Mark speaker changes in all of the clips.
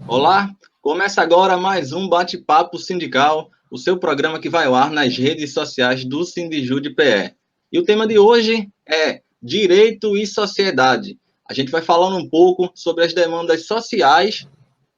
Speaker 1: Olá, começa agora mais um Bate-Papo Sindical, o seu programa que vai ao ar nas redes sociais do Sindijude PE. E o tema de hoje é Direito e Sociedade. A gente vai falando um pouco sobre as demandas sociais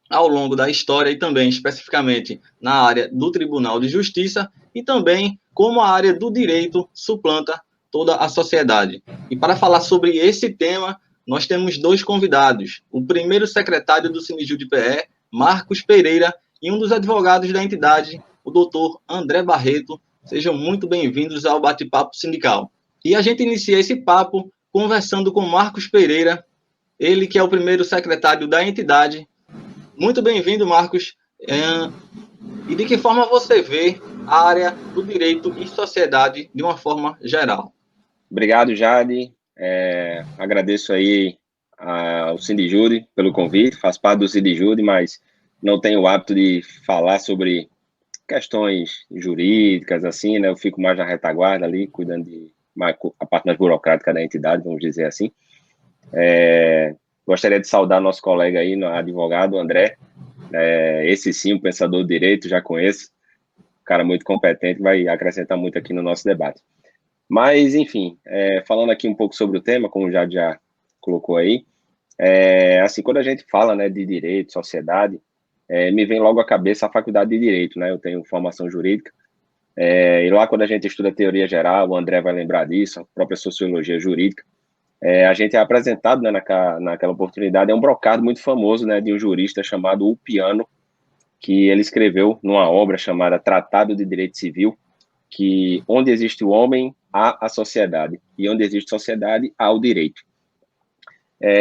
Speaker 1: ao longo da história e também especificamente na área do Tribunal de Justiça e também como a área do direito suplanta toda a sociedade. E para falar sobre esse tema, nós temos dois convidados. O primeiro secretário do Sindijude PE, Marcos Pereira, e um dos advogados da entidade, o doutor André Barreto. Sejam muito bem-vindos ao Bate-Papo Sindical. E a gente inicia esse papo conversando com Marcos Pereira, ele que é o primeiro secretário da entidade. Muito bem-vindo, Marcos. E de que forma você vê a área do direito e sociedade de uma forma geral?
Speaker 2: Obrigado, Jade. Agradeço aí ao Sindijude pelo convite. Faço parte do Sindijude, mas não tenho o hábito de falar sobre questões jurídicas, assim, né? Eu fico mais na retaguarda ali, cuidando de a parte mais burocrática da entidade, vamos dizer assim. Gostaria de saudar nosso colega aí, advogado André. Esse sim, um pensador do direito, já conheço. Um cara muito competente, vai acrescentar muito aqui no nosso debate. Mas, enfim, falando aqui um pouco sobre o tema, como o Jade já colocou aí, assim, quando a gente fala, né, de direito, sociedade, me vem logo à cabeça a faculdade de Direito, né? Eu tenho formação jurídica, e lá quando a gente estuda teoria geral, o André vai lembrar disso, a própria sociologia jurídica, a gente é apresentado, né, naquela oportunidade, é um brocado muito famoso, né, de um jurista chamado Ulpiano, que ele escreveu numa obra chamada Tratado de Direito Civil, que onde existe o homem, há a sociedade, e onde existe sociedade, há o direito.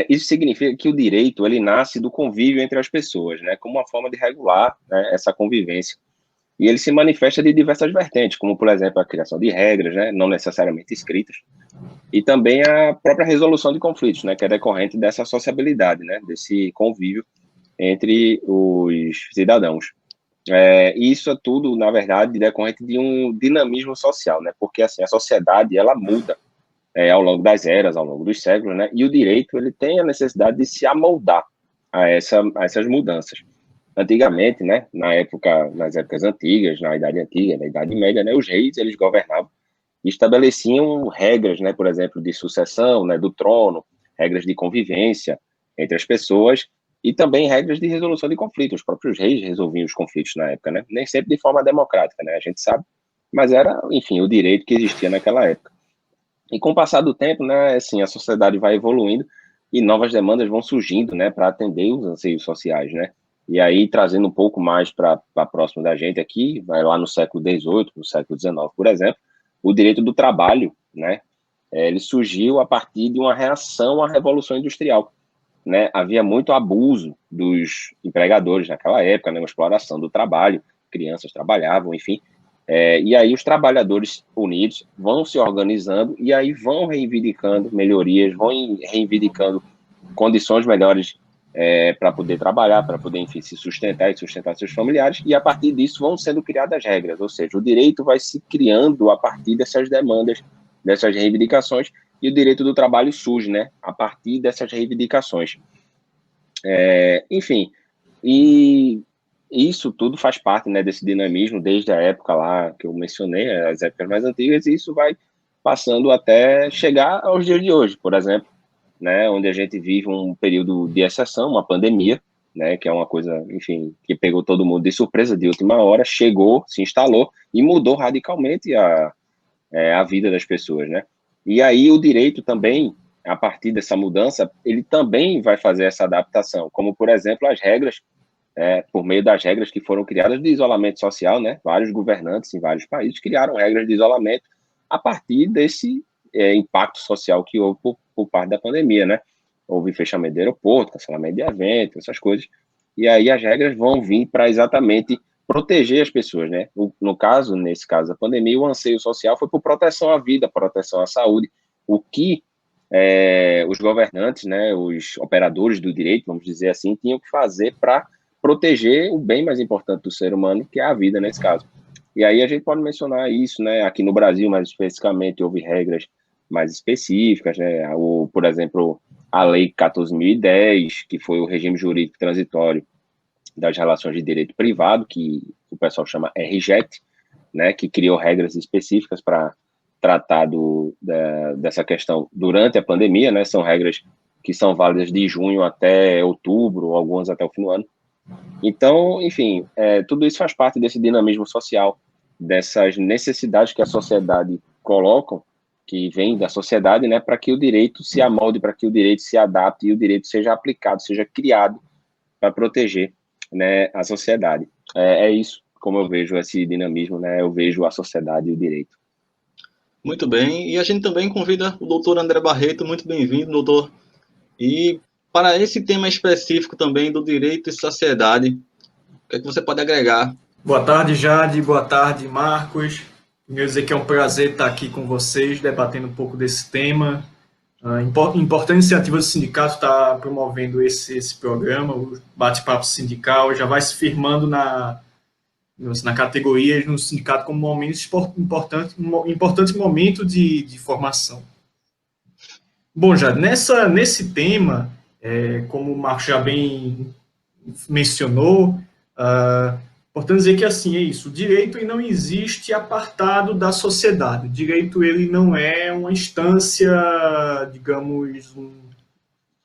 Speaker 2: Isso significa que o direito ele nasce do convívio entre as pessoas, né, como uma forma de regular, né, essa convivência. E ele se manifesta de diversas vertentes, como, por exemplo, a criação de regras, né, não necessariamente escritas, e também a própria resolução de conflitos, né, que é decorrente dessa sociabilidade, né, desse convívio entre os cidadãos. Isso é tudo, na verdade, decorrente de um dinamismo social, né, porque assim, a sociedade ela muda ao longo das eras, ao longo dos séculos, né? E o direito ele tem a necessidade de se amoldar a essas mudanças. Antigamente, né? Nas épocas antigas, na Idade Antiga, na Idade Média, né? Os reis eles governavam e estabeleciam regras, né? Por exemplo, de sucessão, né? Do trono, regras de convivência entre as pessoas e também regras de resolução de conflitos. Os próprios reis resolviam os conflitos na época, né? Nem sempre de forma democrática, né? A gente sabe, mas era, enfim, o direito que existia naquela época. E com o passar do tempo, né, assim, a sociedade vai evoluindo e novas demandas vão surgindo, né, para atender os anseios sociais, né? E aí, trazendo um pouco mais para próximo da gente aqui, vai lá no século XVIII, no século XIX, por exemplo, o direito do trabalho, né? Ele surgiu a partir de uma reação à Revolução Industrial, né? Havia muito abuso dos empregadores naquela época, né? Uma exploração do trabalho, crianças trabalhavam, enfim, e aí os trabalhadores unidos vão se organizando e aí vão reivindicando melhorias, vão reivindicando condições melhores para poder trabalhar, para poder, enfim, se sustentar e sustentar seus familiares, e a partir disso vão sendo criadas regras, ou seja, o direito vai se criando a partir dessas demandas, dessas reivindicações, e o direito do trabalho surge, né, a partir dessas reivindicações. Enfim, e isso tudo faz parte, né, desse dinamismo desde a época lá que eu mencionei, as épocas mais antigas, e isso vai passando até chegar aos dias de hoje, por exemplo, né, onde a gente vive um período de exceção, uma pandemia, né, que é uma coisa, enfim, que pegou todo mundo de surpresa de última hora, chegou, se instalou e mudou radicalmente a vida das pessoas, né? E aí o direito também, a partir dessa mudança, ele também vai fazer essa adaptação, como, por exemplo, as regras por meio das regras que foram criadas de isolamento social, né? Vários governantes em vários países criaram regras de isolamento a partir desse impacto social que houve por parte da pandemia, né? Houve fechamento de aeroporto, cancelamento de eventos, essas coisas. E aí as regras vão vir para exatamente proteger as pessoas, né? No caso, nesse caso da pandemia, o anseio social foi por proteção à vida, proteção à saúde, o que os governantes, né, os operadores do direito, vamos dizer assim, tinham que fazer para proteger o bem mais importante do ser humano, que é a vida, nesse caso. E aí a gente pode mencionar isso, né? Aqui no Brasil, mais especificamente, houve regras mais específicas, né? Por exemplo, a Lei 14.010, que foi o regime jurídico transitório das Relações de Direito Privado, que o pessoal chama RJET, né, que criou regras específicas para tratar dessa questão durante a pandemia, né, são regras que são válidas de junho até outubro, algumas até o fim do ano. Então, enfim, tudo isso faz parte desse dinamismo social, dessas necessidades que a sociedade coloca, que vem da sociedade, né, para que o direito se amolde, para que o direito se adapte e o direito seja aplicado, seja criado para proteger, né, a sociedade. É isso, como eu vejo esse dinamismo, né, eu vejo a sociedade e o direito.
Speaker 1: Muito bem, e a gente também convida o doutor André Barreto, muito bem-vindo, doutor. E para esse tema específico também do direito e sociedade, o que é que você pode agregar?
Speaker 3: Boa tarde, Jade. Boa tarde, Marcos. Primeiro dizer que é um prazer estar aqui com vocês, debatendo um pouco desse tema. Importante iniciativa do sindicato está promovendo esse programa, o Bate-Papo Sindical, já vai se firmando na categoria no sindicato como um importante momento de formação. Bom, Jade, nesse tema, como o Marcos já bem mencionou, importante dizer que assim é isso. O direito ele não existe apartado da sociedade. O direito ele não é uma instância, digamos,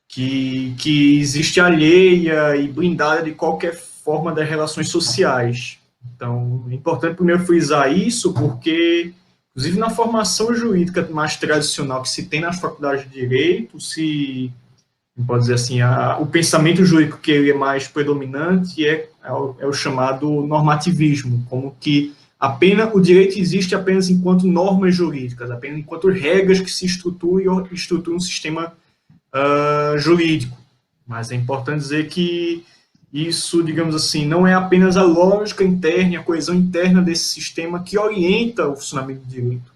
Speaker 3: que existe alheia e blindada de qualquer forma das relações sociais. Então, é importante primeiro frisar isso, porque, inclusive na formação jurídica mais tradicional que se tem nas faculdades de direito, pode dizer assim, o pensamento jurídico que ele é mais predominante é o chamado normativismo, como que o direito existe apenas enquanto normas jurídicas, apenas enquanto regras que se estruturam um sistema jurídico. Mas é importante dizer que isso, digamos assim, não é apenas a lógica interna, a coesão interna desse sistema que orienta o funcionamento do direito.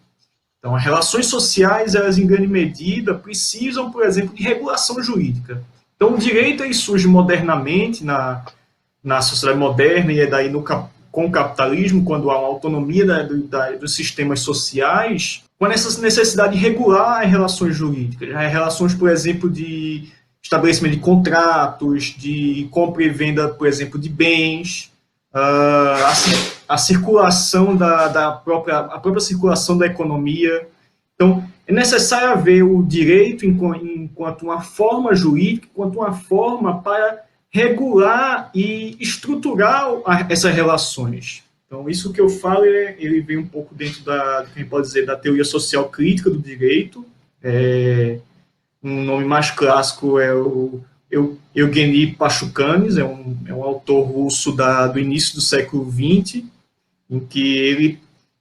Speaker 3: Então, as relações sociais, elas em grande medida precisam, por exemplo, de regulação jurídica. Então, o direito aí surge modernamente na sociedade moderna e é daí com o capitalismo, quando há uma autonomia dos sistemas sociais, com essa necessidade de regular as relações jurídicas, as relações, por exemplo, de estabelecimento de contratos, de compra e venda, por exemplo, de bens, a circulação a própria circulação da economia. Então, é necessário haver o direito enquanto uma forma jurídica, enquanto uma forma para regular e estruturar essas relações. Então, isso que eu falo, ele vem um pouco dentro que a gente pode dizer, da teoria social crítica do direito. Um nome mais clássico é o Eugeni Pachucanes, é um autor russo do início do século XX, em que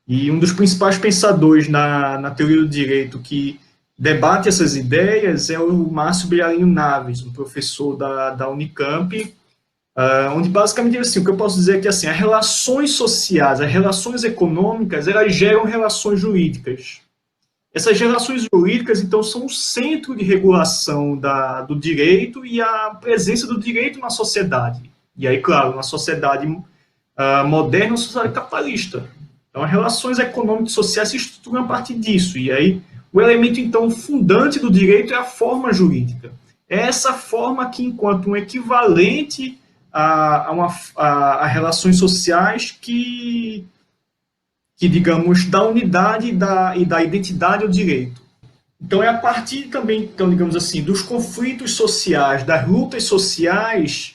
Speaker 3: um dos principais pensadores na teoria do direito que debate essas ideias é o Márcio Belarino Naves, um professor da Unicamp, onde basicamente assim, o que eu posso dizer é que assim, as relações sociais, as relações econômicas, elas geram relações jurídicas. Essas relações jurídicas, então, são o centro de regulação do direito e a presença do direito na sociedade. E aí, claro, na sociedade moderna, uma sociedade capitalista. Então, as relações econômicas e sociais se estruturam a partir disso. E aí, o elemento, então, fundante do direito é a forma jurídica. É essa forma que, enquanto um equivalente a relações sociais que digamos, da unidade e da identidade ao direito. Então, é a partir também, então, digamos assim, dos conflitos sociais, das lutas sociais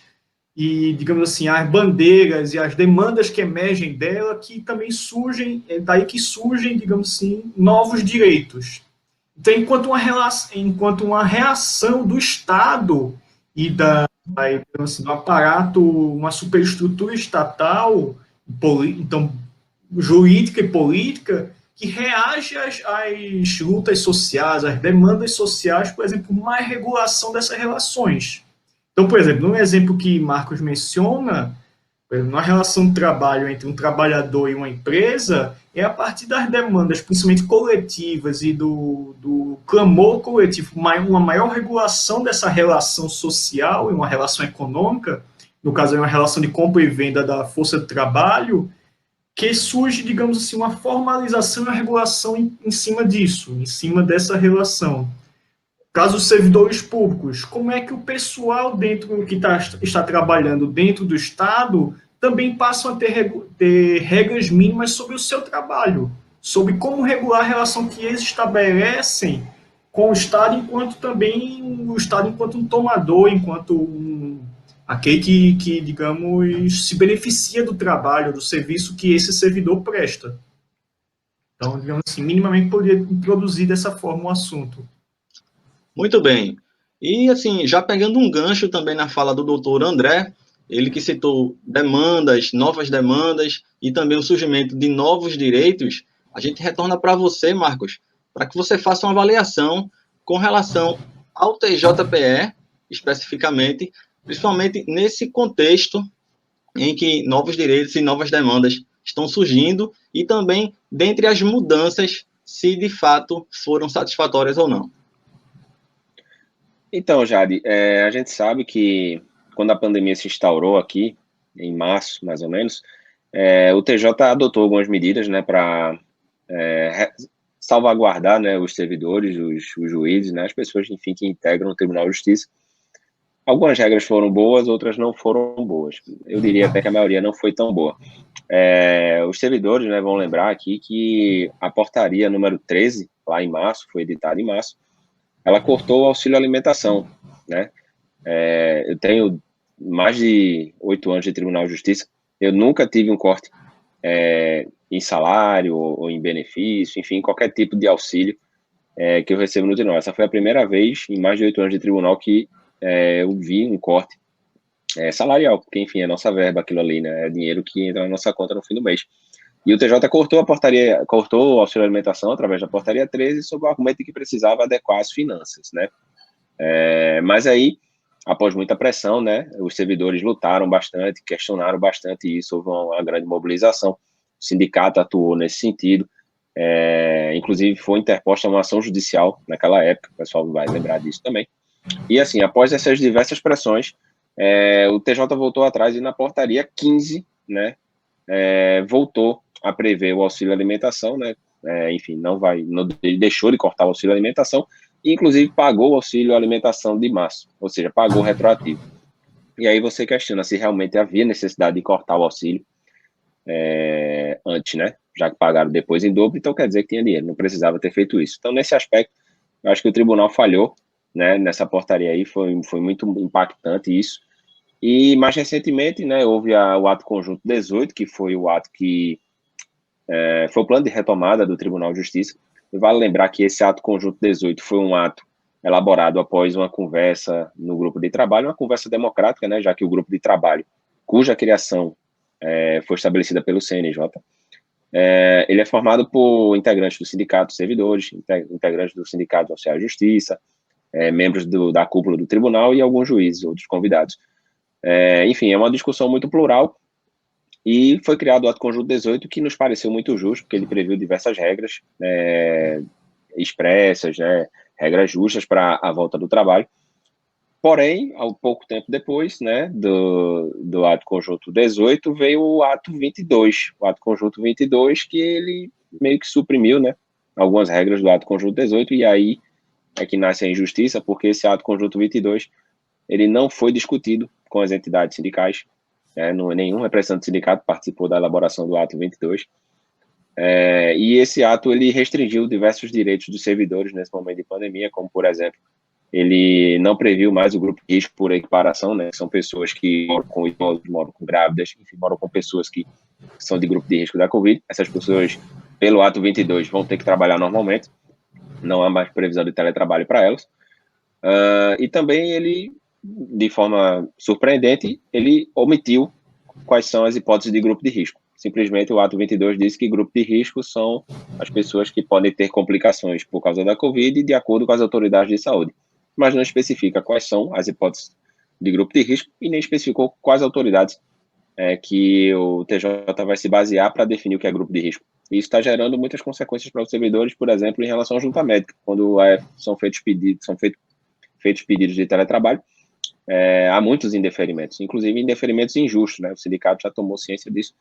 Speaker 3: e, digamos assim, as bandeiras e as demandas que emergem dela, que também surgem, é daí que surgem, digamos assim, novos direitos. Então, enquanto uma reação do Estado e digamos assim, do aparato, uma superestrutura estatal, então, jurídica e política, que reage às lutas sociais, às demandas sociais, por exemplo, mais regulação dessas relações. Então, por exemplo, num exemplo que Marcos menciona, na relação de trabalho entre um trabalhador e uma empresa, é a partir das demandas, principalmente coletivas, e do clamor coletivo, uma maior regulação dessa relação social e uma relação econômica, no caso, é uma relação de compra e venda da força de trabalho, que surge, digamos assim, uma formalização e uma regulação em cima disso, em cima dessa relação. caso os servidores públicos, como é que o pessoal dentro que está trabalhando dentro do Estado também passam a ter regras mínimas sobre o seu trabalho, sobre como regular a relação que eles estabelecem com o Estado, enquanto também o Estado enquanto um tomador, aquele que, digamos, se beneficia do trabalho, do serviço que esse servidor presta. Então, digamos assim, minimamente poderia introduzir dessa forma o assunto.
Speaker 1: Muito bem. E, assim, já pegando um gancho também na fala do doutor André, ele que citou demandas, novas demandas e também o surgimento de novos direitos, a gente retorna para você, Marcos, para que você faça uma avaliação com relação ao TJPE, especificamente, principalmente nesse contexto em que novos direitos e novas demandas estão surgindo e também dentre as mudanças, se de fato foram satisfatórias ou não.
Speaker 2: Então, Jade, a gente sabe que quando a pandemia se instaurou aqui, em março, mais ou menos, o TJ adotou algumas medidas, né, para salvaguardar, né, os servidores, os juízes, né, as pessoas, enfim, que integram o Tribunal de Justiça. Algumas regras foram boas, outras não foram boas. Eu diria até que a maioria não foi tão boa. Os servidores, né, vão lembrar aqui que a portaria número 13, lá em março, foi editada em março, ela cortou o auxílio alimentação, né? Eu tenho mais de 8 anos de Tribunal de Justiça, eu nunca tive um corte em salário ou em benefício, enfim, qualquer tipo de auxílio que eu recebo no tribunal. Essa foi a primeira vez em mais de 8 anos de tribunal que eu vi um corte salarial, porque, enfim, é nossa verba aquilo ali, né? É dinheiro que entra na nossa conta no fim do mês. E o TJ cortou o auxílio alimentação através da portaria 13 sob o argumento de que precisava adequar as finanças, né? Mas aí, após muita pressão, né, os servidores lutaram bastante, questionaram bastante isso, houve uma grande mobilização, o sindicato atuou nesse sentido, inclusive foi interposta uma ação judicial naquela época, o pessoal vai lembrar disso também. E assim, após essas diversas pressões, o TJ voltou atrás e na portaria 15, né, voltou a prever o auxílio alimentação, né, enfim, ele deixou de cortar o auxílio alimentação, e inclusive pagou o auxílio alimentação de março, ou seja, pagou retroativo. E aí você questiona se realmente havia necessidade de cortar o auxílio antes, né, já que pagaram depois em dobro, então quer dizer que tinha dinheiro, não precisava ter feito isso. Então, nesse aspecto, eu acho que o tribunal falhou, né, nessa portaria aí, foi muito impactante isso. E mais recentemente, né, houve o ato conjunto 18, que foi o ato que foi o plano de retomada do Tribunal de Justiça. E vale lembrar que esse ato conjunto 18 foi um ato elaborado após uma conversa no grupo de trabalho, uma conversa democrática, né, já que o grupo de trabalho, cuja criação foi estabelecida pelo CNJ, ele é formado por integrantes do sindicato de servidores, integrantes do sindicato de auxiliar de justiça, membros da cúpula do tribunal e alguns juízes, outros convidados. Enfim, é uma discussão muito plural e foi criado o ato conjunto 18, que nos pareceu muito justo, porque ele previu diversas regras expressas, né, regras justas para a volta do trabalho. Porém, há pouco tempo depois, né, do ato conjunto 18, veio o ato 22, o ato conjunto 22, que ele meio que suprimiu, né, algumas regras do ato conjunto 18, e aí é que nasce a injustiça, porque esse ato conjunto 22, ele não foi discutido com as entidades sindicais, nenhum representante do sindicato participou da elaboração do ato 22, e esse ato ele restringiu diversos direitos dos servidores nesse momento de pandemia, como, por exemplo, ele não previu mais o grupo de risco por equiparação, né, que são pessoas que moram com idosos, moram com grávidas, enfim, moram com pessoas que são de grupo de risco da Covid. Essas pessoas, pelo ato 22, vão ter que trabalhar normalmente, não há mais previsão de teletrabalho para elas. E também ele, de forma surpreendente, ele omitiu quais são as hipóteses de grupo de risco. Simplesmente o ato 22 diz que grupo de risco são as pessoas que podem ter complicações por causa da Covid de acordo com as autoridades de saúde, mas não especifica quais são as hipóteses de grupo de risco e nem especificou quais autoridades que o TJ vai se basear para definir o que é grupo de risco. E isso está gerando muitas consequências para os servidores, por exemplo, em relação à junta médica, quando são feitos pedidos de teletrabalho, há muitos indeferimentos, inclusive indeferimentos injustos, né? O sindicato já tomou ciência disso.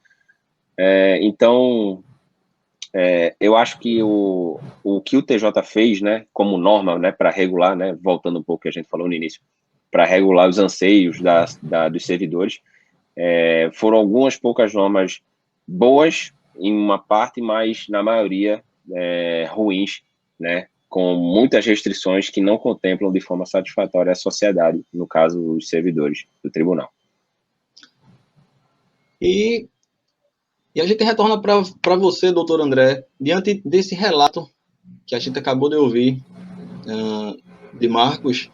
Speaker 2: Então, eu acho que o que o TJ fez, né, como norma, né, para regular, né, voltando um pouco que a gente falou no início, para regular os anseios dos servidores, foram algumas poucas normas boas em uma parte, mas na maioria ruins, né, com muitas restrições que não contemplam de forma satisfatória a sociedade, no caso, os servidores do tribunal.
Speaker 1: E a gente retorna para você, doutor André, diante desse relato que a gente acabou de ouvir, de Marcos,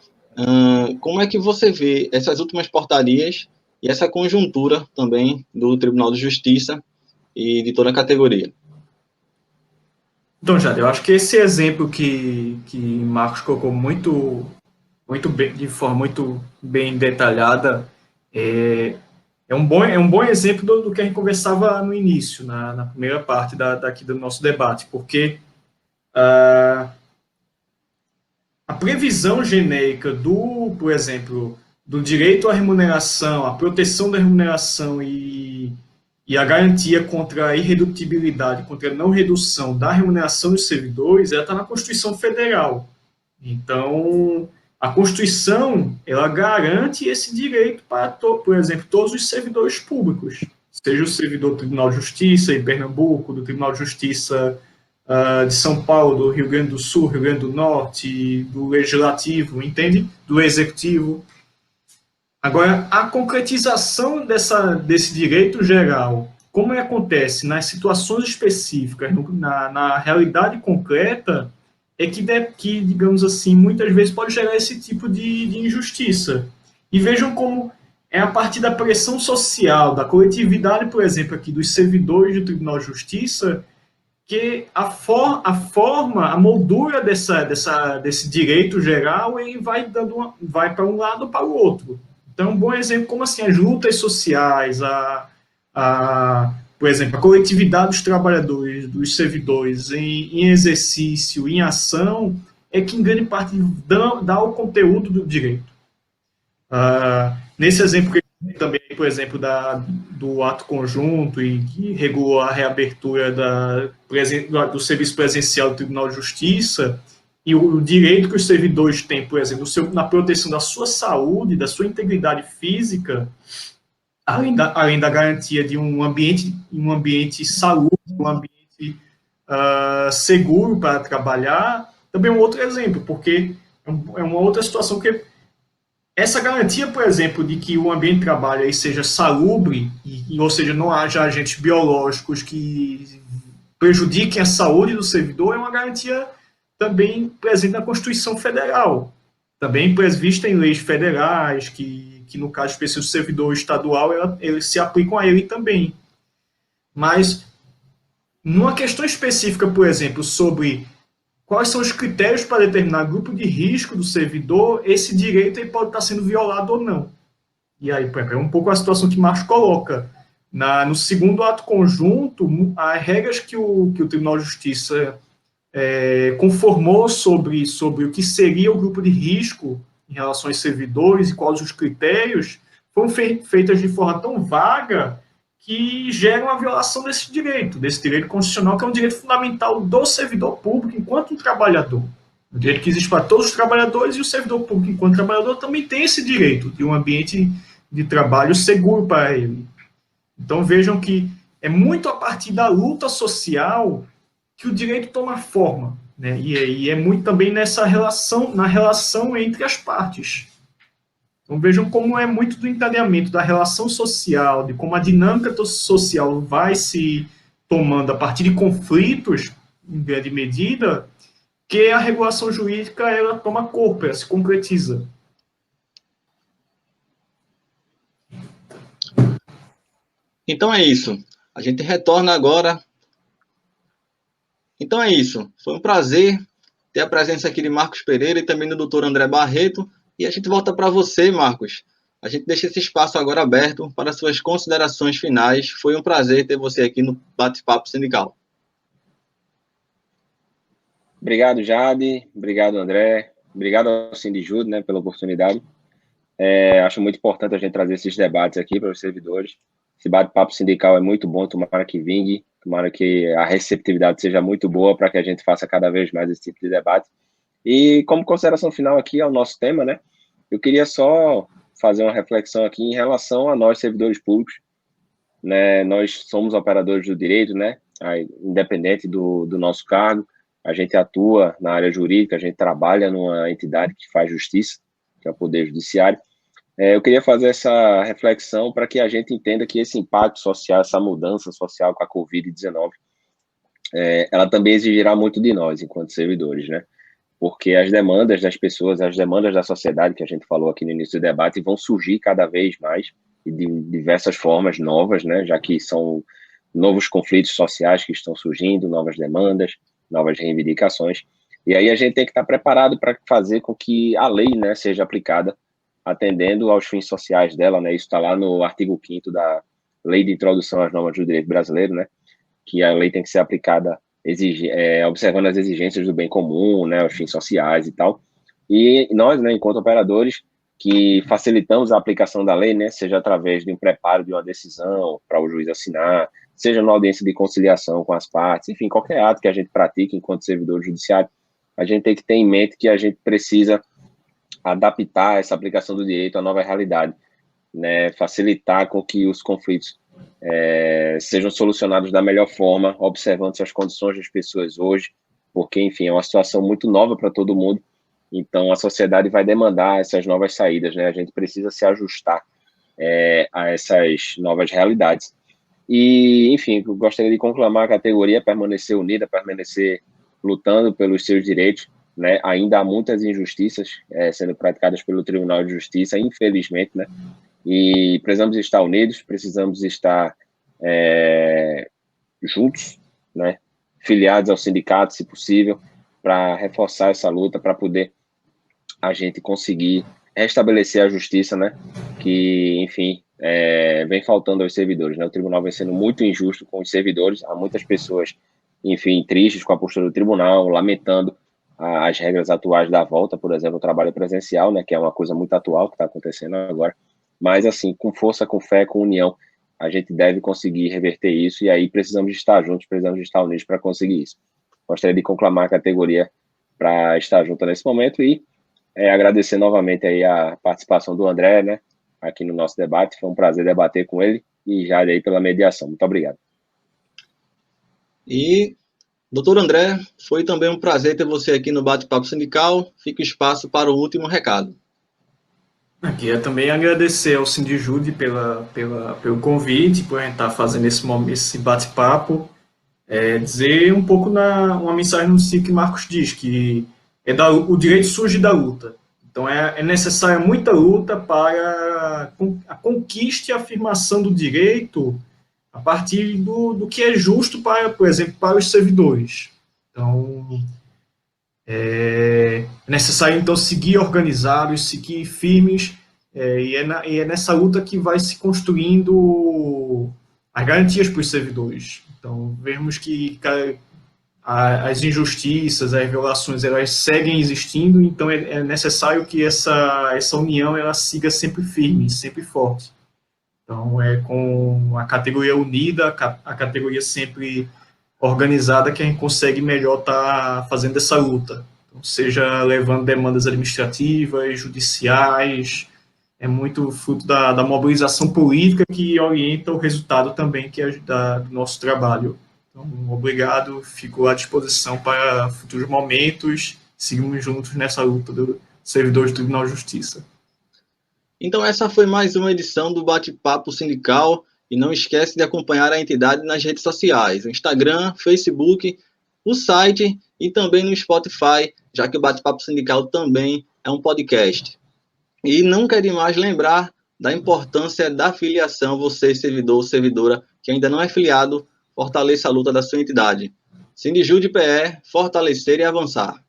Speaker 1: como é que você vê essas últimas portarias e essa conjuntura também do Tribunal de Justiça e de toda a categoria?
Speaker 3: Então, Jade, eu acho que esse exemplo que Marcos colocou muito bem, de forma muito bem detalhada, é um bom exemplo do que a gente conversava no início, na primeira parte daqui do nosso debate, porque a previsão genérica por exemplo, do direito à remuneração, a proteção da remuneração e a garantia contra a irredutibilidade, contra a não redução da remuneração dos servidores, ela está na Constituição Federal. Então, a Constituição, ela garante esse direito para, por exemplo, todos os servidores públicos, seja o servidor do Tribunal de Justiça em Pernambuco, do Tribunal de Justiça de São Paulo, do Rio Grande do Sul, Rio Grande do Norte, do Legislativo, entende? Do Executivo. Agora, a concretização desse direito geral, como acontece nas situações específicas, na realidade concreta, é que, digamos assim, muitas vezes pode gerar esse tipo de injustiça. E vejam como é a partir da pressão social, da coletividade, por exemplo, aqui dos servidores do Tribunal de Justiça, que a forma, a moldura desse direito geral, ele vai para um lado ou para o outro. Então, um bom exemplo, como assim, as lutas sociais, por exemplo, a coletividade dos trabalhadores, dos servidores em exercício, em ação, é que em grande parte dá o conteúdo do direito. Nesse exemplo que também, por exemplo, do ato conjunto e que regulou a reabertura do serviço presencial do Tribunal de Justiça e o direito que os servidores têm, por exemplo, na proteção da sua saúde, da sua integridade física, além da garantia de um ambiente salubre, um ambiente seguro para trabalhar, também é um outro exemplo, porque é uma outra situação que essa garantia, por exemplo, de que o ambiente de trabalho seja salubre, ou seja, não haja agentes biológicos que prejudiquem a saúde do servidor, é uma garantia também presente na Constituição Federal, também prevista em leis federais, que no caso específico do servidor estadual, eles se aplicam a ele também. Mas, numa questão específica, por exemplo, sobre quais são os critérios para determinar grupo de risco do servidor, esse direito ele pode estar sendo violado ou não. E aí, por exemplo, é um pouco a situação que Marcos coloca. No segundo ato conjunto, as regras que o Tribunal de Justiça conformou sobre o que seria o grupo de risco em relação aos servidores e quais os critérios, foram feitas de forma tão vaga que geram a violação desse direito constitucional, que é um direito fundamental do servidor público enquanto um trabalhador. O direito que existe para todos os trabalhadores, e o servidor público enquanto trabalhador também tem esse direito de um ambiente de trabalho seguro para ele. Então vejam que é muito a partir da luta social que o direito toma forma, né? E é muito também na relação entre as partes. Então vejam como é muito do entendimento da relação social, de como a dinâmica social vai se tomando a partir de conflitos, em grande medida, que a regulação jurídica ela toma corpo, ela se concretiza.
Speaker 1: Então é isso. A gente retorna agora. Então é isso. Foi um prazer ter a presença aqui de Marcos Pereira e também do Dr. André Barreto. E a gente volta para você, Marcos. A gente deixa esse espaço agora aberto para suas considerações finais. Foi um prazer ter você aqui no Bate-Papo Sindical.
Speaker 2: Obrigado, Jade. Obrigado, André. Obrigado ao Sindijud, né, pela oportunidade. Acho muito importante a gente trazer esses debates aqui para os servidores. Esse bate-papo sindical é muito bom, tomara que vingue, tomara que a receptividade seja muito boa para que a gente faça cada vez mais esse tipo de debate. E como consideração final aqui ao nosso tema, né, eu queria só fazer uma reflexão aqui em relação a nós, servidores públicos, né, nós somos operadores do direito, né, independente do nosso cargo, a gente atua na área jurídica, a gente trabalha numa entidade que faz justiça, que é o Poder Judiciário. Eu queria fazer essa reflexão para que a gente entenda que esse impacto social, essa mudança social com a Covid-19, ela também exigirá muito de nós, enquanto servidores, né? Porque as demandas das pessoas, as demandas da sociedade, que a gente falou aqui no início do debate, vão surgir cada vez mais e de diversas formas novas, né? Já que são novos conflitos sociais que estão surgindo, novas demandas, novas reivindicações. E aí a gente tem que estar preparado para fazer com que a lei, né, seja aplicada atendendo aos fins sociais dela, né? Isso está lá no artigo 5º da Lei de Introdução às Normas do Direito Brasileiro, né? Que a lei tem que ser aplicada observando as exigências do bem comum, né? Os fins sociais e tal. E nós, né, enquanto operadores, que facilitamos a aplicação da lei, né? Seja através de um preparo de uma decisão para o juiz assinar, seja na audiência de conciliação com as partes, enfim, qualquer ato que a gente pratique enquanto servidor judiciário, a gente tem que ter em mente que a gente precisa adaptar essa aplicação do direito à nova realidade, né, facilitar com que os conflitos sejam solucionados da melhor forma, observando as condições das pessoas hoje, porque, enfim, é uma situação muito nova para todo mundo, então a sociedade vai demandar essas novas saídas, né, a gente precisa se ajustar a essas novas realidades. E, enfim, eu gostaria de conclamar a categoria a permanecer unida, permanecer lutando pelos seus direitos, né? Ainda há muitas injustiças sendo praticadas pelo Tribunal de Justiça, infelizmente, né? E precisamos estar unidos, precisamos estar juntos, né? Filiados ao sindicato, se possível, para reforçar essa luta, para poder a gente conseguir restabelecer a justiça, né? Que, enfim, vem faltando aos servidores, né? O tribunal vem sendo muito injusto com os servidores, há muitas pessoas, enfim, tristes com a postura do tribunal, lamentando as regras atuais da volta, por exemplo, o trabalho presencial, né, que é uma coisa muito atual que está acontecendo agora, mas assim, com força, com fé, com união, a gente deve conseguir reverter isso, e aí precisamos estar juntos, precisamos estar unidos para conseguir isso. Gostaria de conclamar a categoria para estar junto nesse momento e agradecer novamente aí a participação do André, né, aqui no nosso debate, foi um prazer debater com ele, e já aí pela mediação. Muito obrigado.
Speaker 1: E doutor André, foi também um prazer ter você aqui no Bate-Papo Sindical. Fica o espaço para o último recado.
Speaker 3: Queria também agradecer ao Sindijude pelo convite, por a gente estar fazendo esse bate-papo. Dizer um pouco uma mensagem no que Marcos diz, que o direito surge da luta. Então é necessária muita luta para a conquista e a afirmação do direito a partir do que é justo, por exemplo, para os servidores. Então, é necessário, então, seguir organizados, seguir firmes, e é nessa luta que vai se construindo as garantias para os servidores. Então, vemos que as injustiças, as violações, elas seguem existindo, então é necessário que essa união ela siga sempre firme, sempre forte. Então, é com a categoria unida, a categoria sempre organizada, que a gente consegue melhor estar fazendo essa luta. Então, seja levando demandas administrativas, judiciais, é muito fruto da mobilização política que orienta o resultado também do nosso trabalho. Então, obrigado, fico à disposição para futuros momentos, seguimos juntos nessa luta do servidor do Tribunal de Justiça.
Speaker 1: Então essa foi mais uma edição do Bate-Papo Sindical, e não esquece de acompanhar a entidade nas redes sociais, no Instagram, Facebook, o site e também no Spotify, já que o Bate-Papo Sindical também é um podcast. E não quer demais lembrar da importância da filiação, você servidor ou servidora que ainda não é filiado, fortaleça a luta da sua entidade. Sindijude PE, fortalecer e avançar.